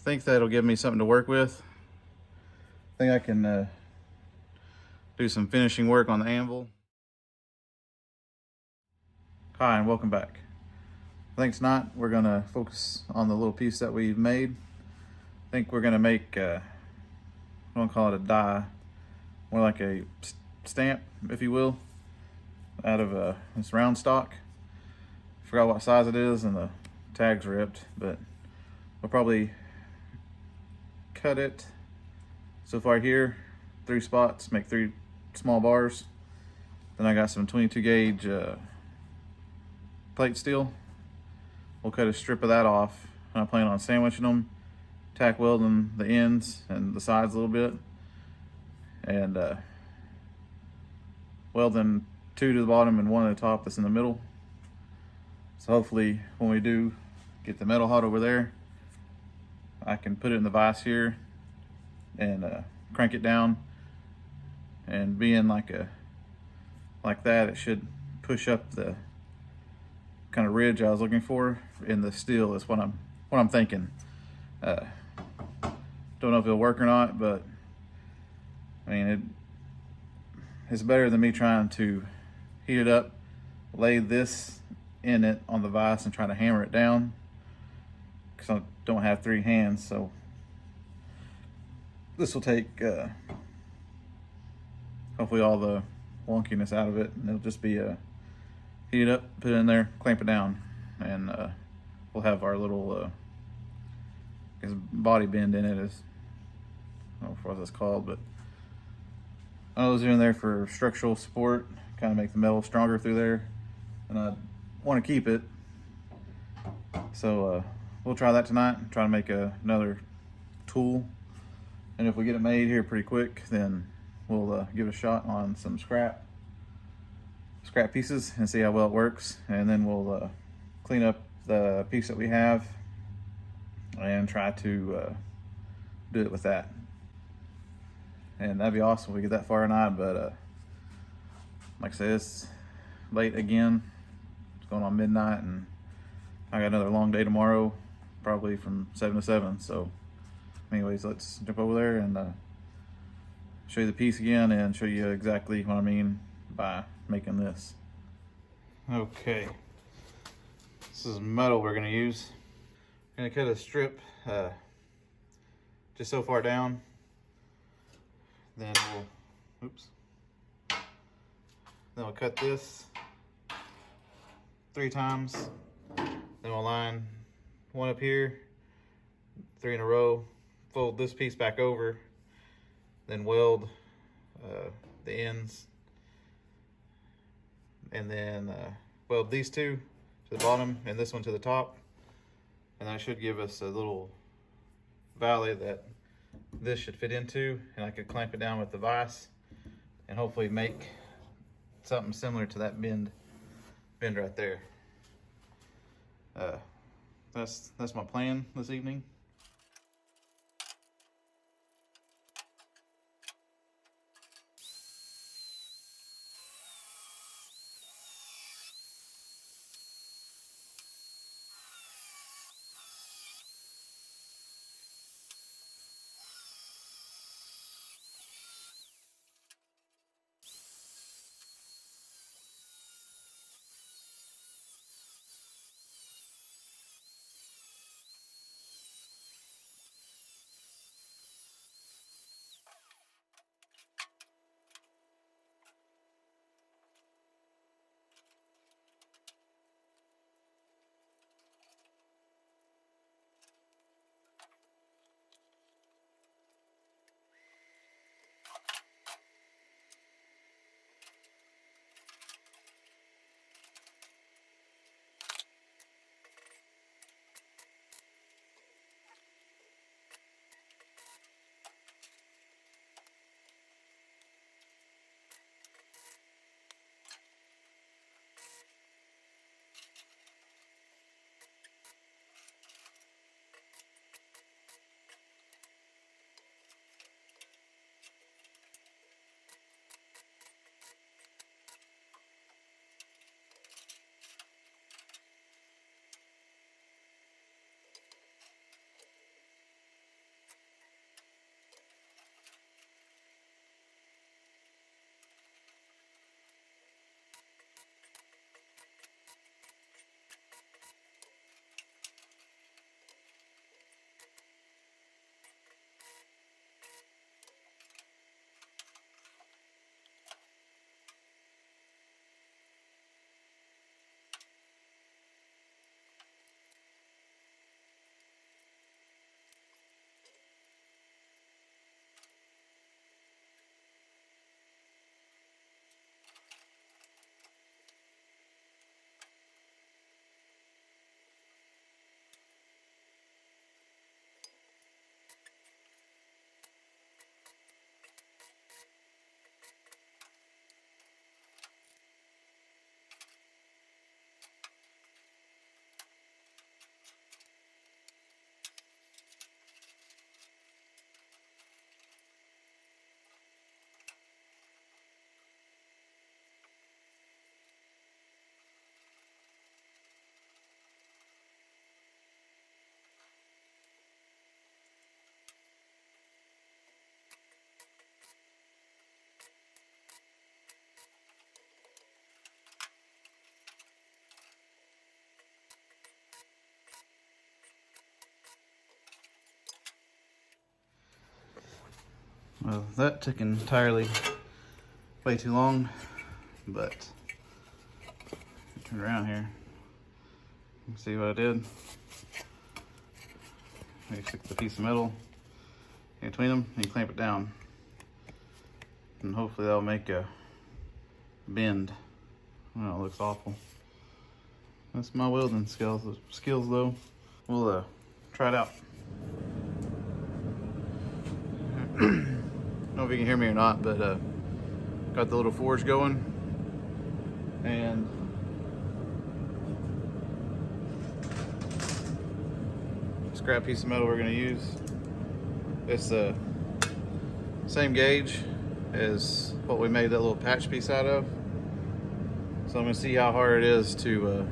think that'll give me something to work with. I think I can do some finishing work on the anvil. Hi, and welcome back. I think tonight we're gonna focus on the little piece that we've made. I think we're gonna make, I don't call it a die, more like a stamp, if you will, out of this round stock. Forgot what size it is and the tag's ripped, but we'll probably cut it. So far here, 3 spots, make 3 small bars. Then I got some 22 gauge plate steel. We'll cut a strip of that off, and I plan on sandwiching them, tack welding the ends and the sides a little bit, and welding 2 to the bottom and 1 at the top that's in the middle. So hopefully when we do get the metal hot over there, I can put it in the vise here and crank it down, and being like that, it should push up the kind of ridge I was looking for in the steel. Is what I'm thinking. Don't know if it'll work or not, but I mean it's better than me trying to heat it up, lay this in it on the vise and try to hammer it down, because I don't have 3 hands. So this will take hopefully all the wonkiness out of it, and it'll just be heat it up, put it in there, clamp it down, and we'll have our little body bend in it. Is, I don't know what that's called, but I know those are in there for structural support, kind of make the metal stronger through there, and I want to keep it. So we'll try that tonight and try to make another tool, and if we get it made here pretty quick, then we'll give it a shot on some scrap pieces and see how well it works, and then we'll clean up the piece that we have and try to do it with that. And that'd be awesome if we get that far or not. But like I said, it's late again. It's going on midnight, and I got another long day tomorrow, probably from 7 to 7. So anyways, let's jump over there and show you the piece again and show you exactly what I mean by making this. Okay, this is metal we're going to use. I'm going to cut a strip just so far down. Then we'll cut this 3 times. Then we'll line 1 up here, 3 in a row, fold this piece back over, then weld the ends, and then weld these 2 to the bottom and this one to the top, and that should give us a little valley that this should fit into, and I could clamp it down with the vise and hopefully make something similar to that bend right there. That's my plan this evening. Well, that took entirely way too long, but turn around here. See what I did? You stick the piece of metal in between them and you clamp it down. And hopefully that'll make a bend. Oh, it looks awful. That's my welding skills though. We'll try it out. I don't know if you can hear me or not, but got the little forge going, and scrap piece of metal we're going to use. It's the same gauge as what we made that little patch piece out of. So I'm going to see how hard it is to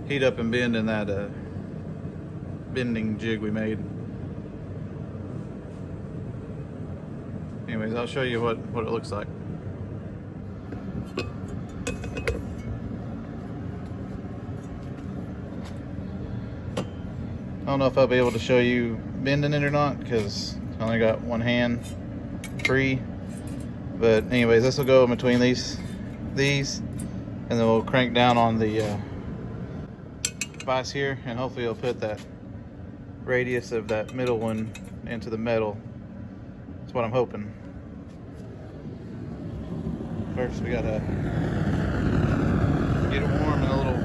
heat up and bend in that bending jig we made. Anyways, I'll show you what it looks like. I don't know if I'll be able to show you bending it or not because I only got one hand free. But anyways, this will go in between these, and then we'll crank down on the vise here, and hopefully it'll put that radius of that middle one into the metal. That's what I'm hoping. First, we gotta get it warm in a little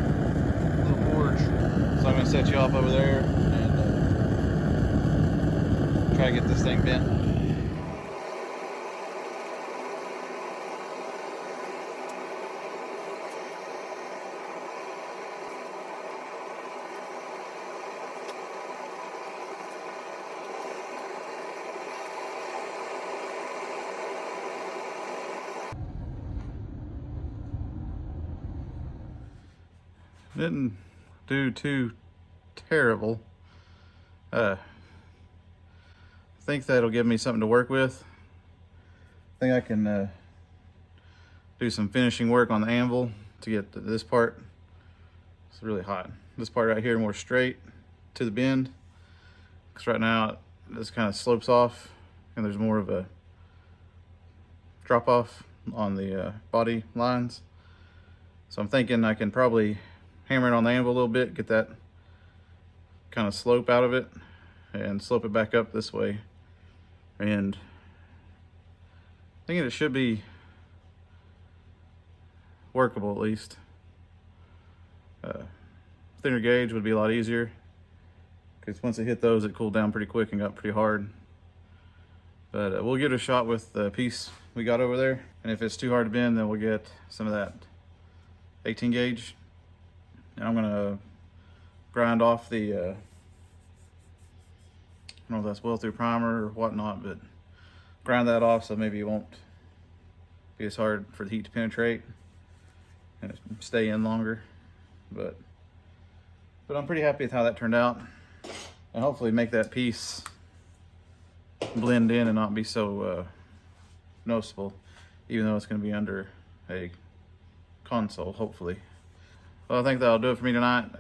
forge. So I'm gonna set you off over there and try to get this thing bent. Didn't do too terrible. I think that'll give me something to work with. I think I can do some finishing work on the anvil to get this part. It's really hot. This part right here more straight to the bend, because right now this kind of slopes off and there's more of a drop off on the body lines. So I'm thinking I can probably hammer it on the anvil a little bit, get that kind of slope out of it, and slope it back up this way. And thinking it should be workable at least. Thinner gauge would be a lot easier because once it hit those, it cooled down pretty quick and got pretty hard. But we'll give it a shot with the piece we got over there, and if it's too hard to bend, then we'll get some of that 18 gauge. And I'm gonna grind off the, I don't know if that's well-through primer or whatnot, but grind that off so maybe it won't be as hard for the heat to penetrate and stay in longer. But I'm pretty happy with how that turned out, and hopefully make that piece blend in and not be so noticeable, even though it's going to be under a console, hopefully. Well, I think that'll do it for me tonight.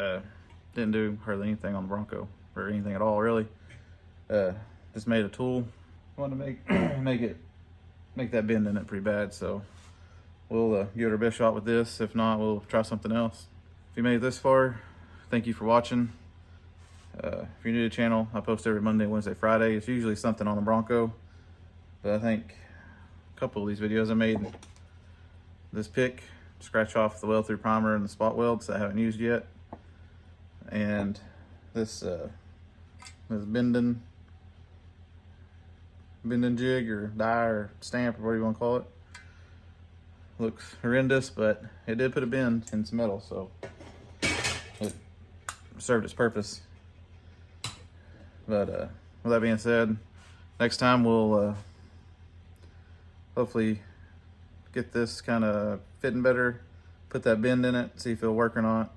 Didn't do hardly anything on the Bronco, or anything at all, really. Just made a tool. Wanted to make that bend in it pretty bad, so we'll give it our best shot with this. If not, we'll try something else. If you made it this far, thank you for watching. If you're new to the channel, I post every Monday, Wednesday, Friday. It's usually something on the Bronco, but I think a couple of these videos I made this pick, scratch off the weld through primer and the spot welds that I haven't used yet, and this bending jig or die or stamp or whatever you want to call it. Looks horrendous, but it did put a bend in some metal, so it served its purpose. But with that being said, next time we'll hopefully get this kind of fitting better, put that bend in it, see if it'll work or not,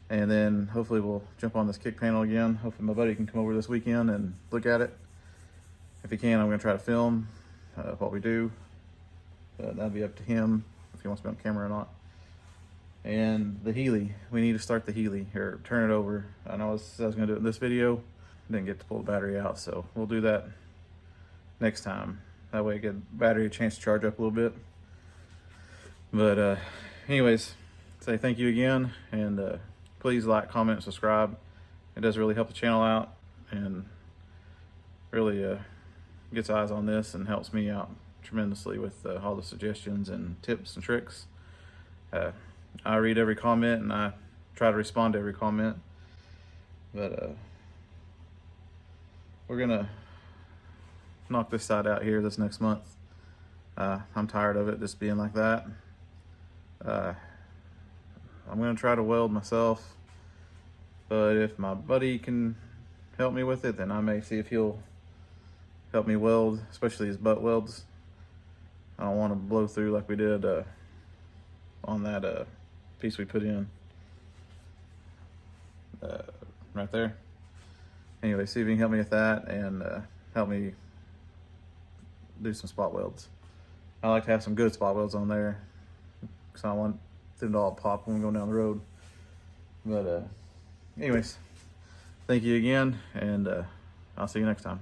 and then hopefully we'll jump on this kick panel again. Hopefully my buddy can come over this weekend and look at it. If he can, I'm going to try to film what we do. That'll be up to him if he wants to be on camera or not. And the Healy, we need to start the Healy, or turn it over. I know I was going to do it in this video, didn't get to pull the battery out, so we'll do that next time. That way I get battery a chance to charge up a little bit. But anyways, say thank you again, and please like, comment, subscribe. It does really help the channel out, and really gets eyes on this and helps me out tremendously with all the suggestions and tips and tricks. I read every comment and I try to respond to every comment. But we're gonna knock this side out here this next month. I'm tired of it just being like that. I'm gonna try to weld myself, but if my buddy can help me with it, then I may see if he'll help me weld, especially his butt welds. I don't want to blow through like we did on that piece we put in right there. Anyway, see if you can help me with that, and help me do some spot welds. I like to have some good spot welds on there, because I don't want them to all pop when we go down the road. But anyways, thank you again, and I'll see you next time.